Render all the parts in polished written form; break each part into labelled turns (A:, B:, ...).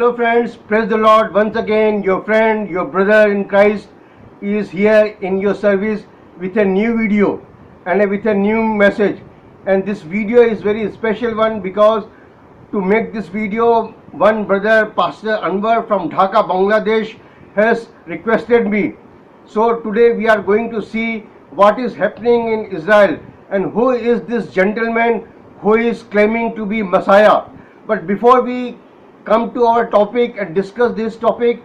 A: Hello friends, praise the Lord. Once again, your friend, your brother in Christ is here in your service with a new video and with a new message. And this video is very special one because to make this video, one brother, Pastor Anwar from Dhaka, Bangladesh, has requested me. So today we are going to see what is happening in Israel and who is this gentleman who is claiming to be Messiah. But before we come to our topic and discuss this topic,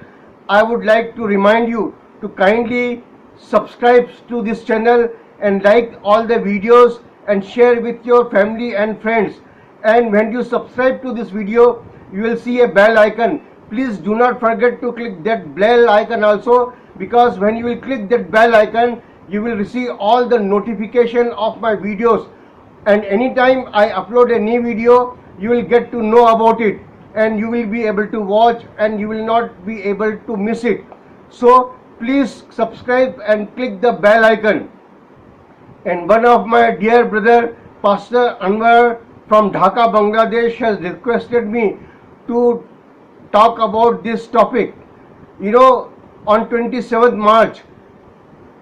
A: I would like to remind you to kindly subscribe to this channel and like all the videos and share with your family and friends. And when you subscribe to this video, you will see a bell icon. Please do not forget to click that bell icon also, because when you will click that bell icon, you will receive all the notification of my videos, and anytime I upload a new video, you will get to know about it and you will be able to watch and you will not be able to miss it. So please subscribe and click the bell icon. And one of my dear brother, Pastor Anwar from Dhaka, Bangladesh, has requested me to talk about this topic. You know, on 27th March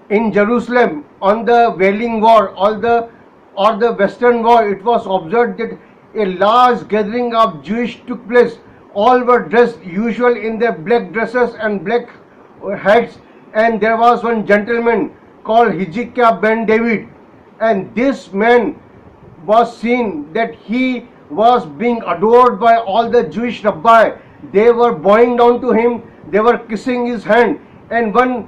A: in Jerusalem, on the Wailing Wall or the Western Wall, it was observed that a large gathering of Jews took place. All were dressed usual in their black dresses and black hats, and there was one gentleman called Hezekiah ben David, and this man was seen that he was being adored by all the Jewish rabbi. They were bowing down to him, they were kissing his hand, and one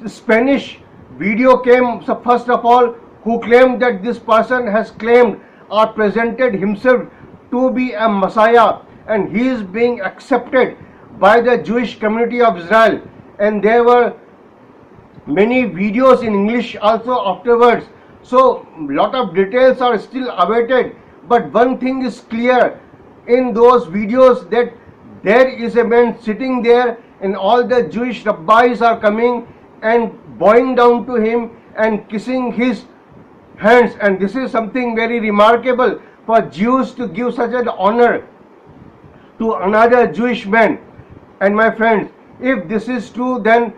A: Spanish video came, so first of all, who claimed that this person has claimed or presented himself to be a Messiah, and he is being accepted by the Jewish community of Israel. And there were many videos in English also afterwards. So lot of details are still awaited, but one thing is clear in those videos, that there is a man sitting there and all the Jewish rabbis are coming and bowing down to him and kissing his hands. And this is something very remarkable for Jews to give such an honor to another Jewish man. And my friends, if this is true, then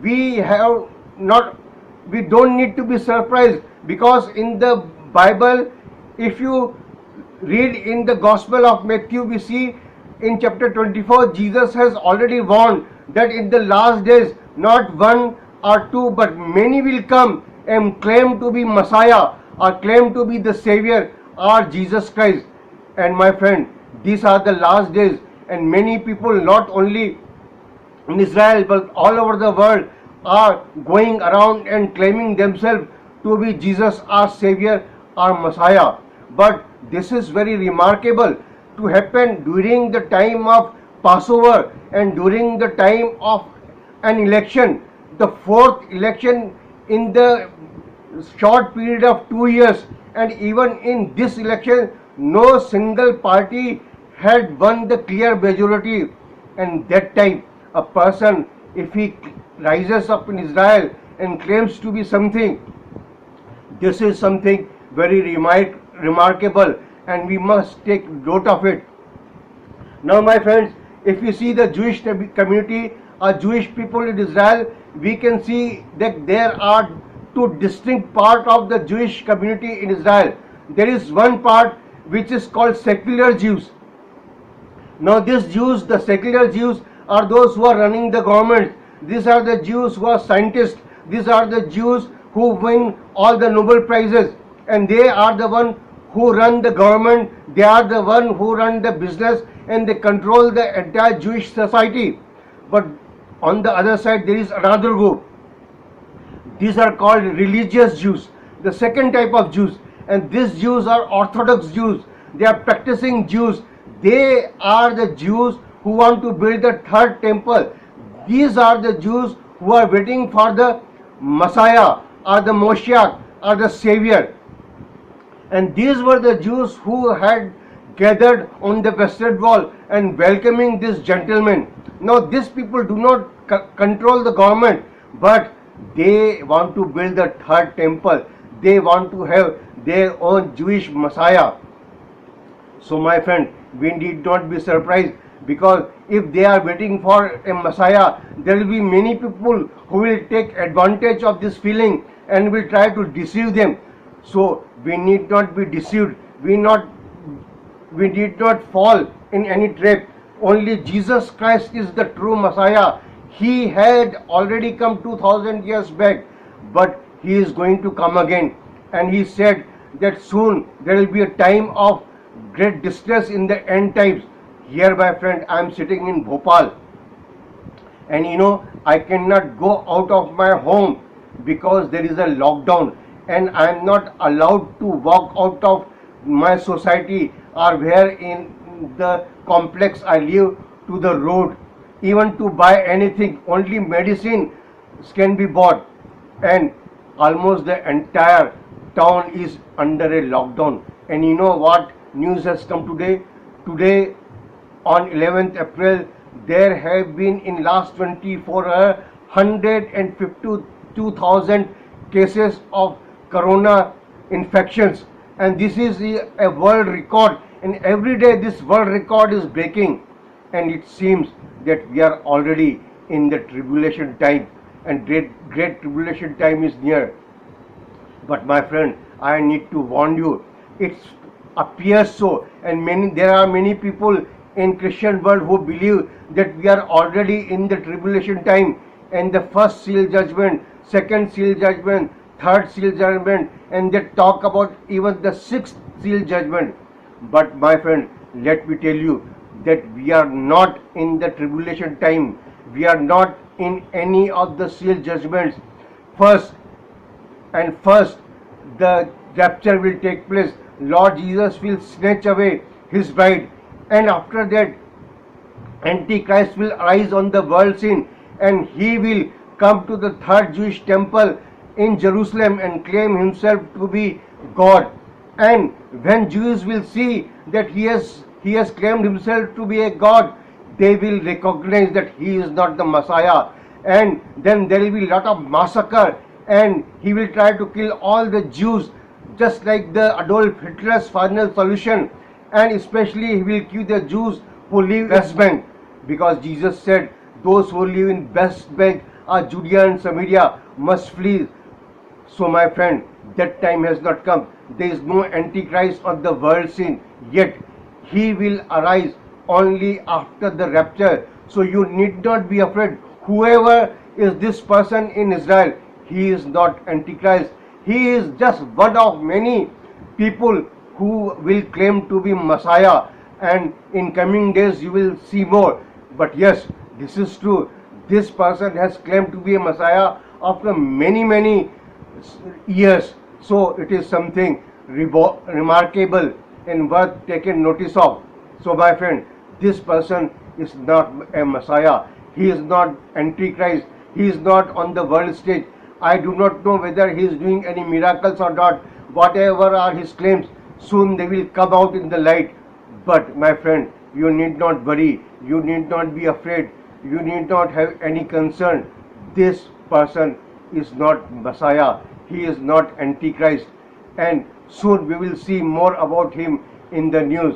A: we don't need to be surprised, because in the Bible, if you read in the Gospel of Matthew, we see in chapter 24, Jesus has already warned that in the last days, not one or two, but many will come and claim to be Messiah or claim to be the Savior or Jesus Christ. And my friend, these are the last days, and many people, not only in Israel but all over the world, are going around and claiming themselves to be Jesus or Savior or Messiah. But this is very remarkable to happen during the time of Passover and during the time of an election, the fourth election in the short period of 2 years. And even in this election, no single party had won the clear majority. And that time, a person, if he rises up in Israel and claims to be something, this is something very remarkable, and we must take note of it. Now my friends, if you see the Jewish community or Jewish people in Israel, we can see that there are two distinct parts of the Jewish community in Israel. There is one part which is called secular Jews. Now these Jews, the secular Jews, are those who are running the government. These are the Jews who are scientists. These are the Jews who win all the Nobel Prizes, and they are the one who run the government. They are the one who run the business, and they control the entire Jewish society. But on the other side, there is another group. These are called religious Jews, the second type of Jews. And these Jews are Orthodox Jews. They are practicing Jews. They are the Jews who want to build the third temple. These are the Jews who are waiting for the Messiah or the Moshiach or the Savior. And these were the Jews who had gathered on the Western Wall and welcoming this gentleman. Now these people do not control the government, but they want to build the third temple. They want to have their own Jewish Messiah. So my friend, we need not be surprised because if they are waiting for a Messiah, there will be many people who will take advantage of this feeling and will try to deceive them. So we need not be deceived. We need not fall in any trap. Only Jesus Christ is the true Messiah. He had already come 2000 years back, but he is going to come again. And he said that soon there will be a time of great distress in the end times. Here, my friend, I am sitting in Bhopal, and I cannot go out of my home because there is a lockdown, and I am not allowed to walk out of my society or where in the complex I live to the road, even to buy anything. Only medicine can be bought, and almost the entire town is under a lockdown. And you know what news has come today? Today, on 11th April, there have been in last 24 hours 152,000 cases of corona infections, and this is a world record, and every day this world record is breaking. And it seems that we are already in the tribulation time, and great tribulation time is near. But my friend, I need to warn you, it appears so, and there are many people in Christian world who believe that we are already in the tribulation time, and the first seal judgment, second seal judgment, third seal judgment, and they talk about even the sixth seal judgment. But my friend, let me tell you that we are not in the tribulation time. We are not in any of the seal judgments. First, the rapture will take place. Lord Jesus will snatch away his bride, and after that Antichrist will arise on the world scene, and he will come to the third Jewish temple in Jerusalem and claim himself to be God. And when Jews will see that he has claimed himself to be a God, they will recognize that he is not the Messiah, and then there will be a lot of massacre, and he will try to kill all the Jews, just like the Adolf Hitler's final solution. And especially he will kill the Jews who live in West Bank, because Jesus said those who live in West Bank or Judea and Samaria must flee. So my friend, that time has not come. There is no Antichrist on the world scene yet. He will arise only after the rapture. So you need not be afraid. Whoever is this person in Israel, he is not Antichrist. He is just one of many people who will claim to be Messiah, and in coming days you will see more. But yes, this is true. This person has claimed to be a Messiah after many years. So it is something remarkable and worth taking notice of. So my friend, this person is not a Messiah. He is not Antichrist. He is not on the world stage. I do not know whether he is doing any miracles or not. Whatever are his claims, soon they will come out in the light. But my friend, you need not worry. You need not be afraid. You need not have any concern. This person is not Messiah. He is not Antichrist. And soon we will see more about him in the news.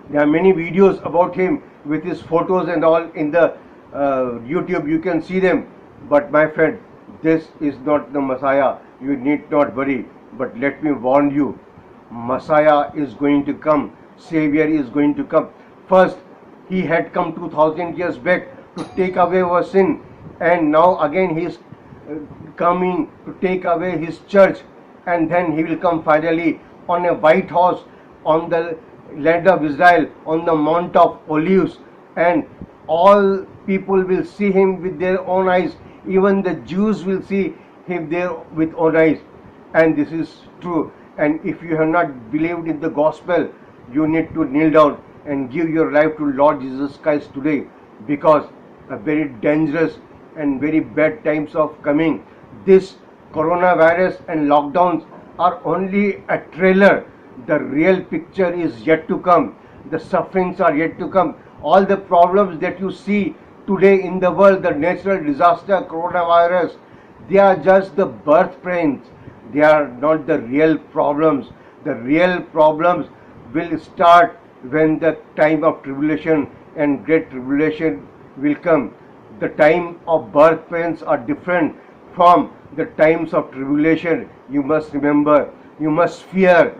A: There are many videos about him with his photos and all in the YouTube. You can see them. But my friend, this is not the Messiah. You need not worry. But let me warn you, Messiah is going to come. Savior is going to come. First, he had come 2000 years back to take away our sin, and now again he is coming to take away his church, and then he will come finally on a white horse on the land of Israel, on the Mount of Olives, and all people will see him with their own eyes. Even the Jews will see him there with own eyes. And this is true. And if you have not believed in the gospel, you need to kneel down and give your life to Lord Jesus Christ today, because a very dangerous and very bad times of coming. This coronavirus and lockdowns are only a trailer. The real picture is yet to come. The sufferings are yet to come. All the problems that you see today in the world, the natural disaster, coronavirus, they are just the birth pains. They are not the real problems. The real problems will start when the time of tribulation and great tribulation will come. The time of birth pains are different from the times of tribulation. You must remember, you must fear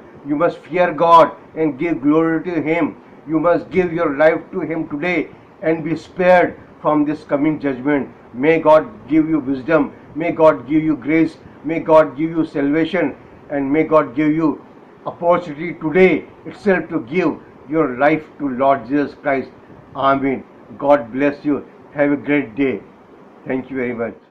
A: God and give glory to Him. You must give your life to Him today and be spared from this coming judgment. May God give you wisdom, may God give you grace, may God give you salvation, and may God give you opportunity today itself to give your life to Lord Jesus Christ. Amen. God bless you. Have a great day. Thank you very much.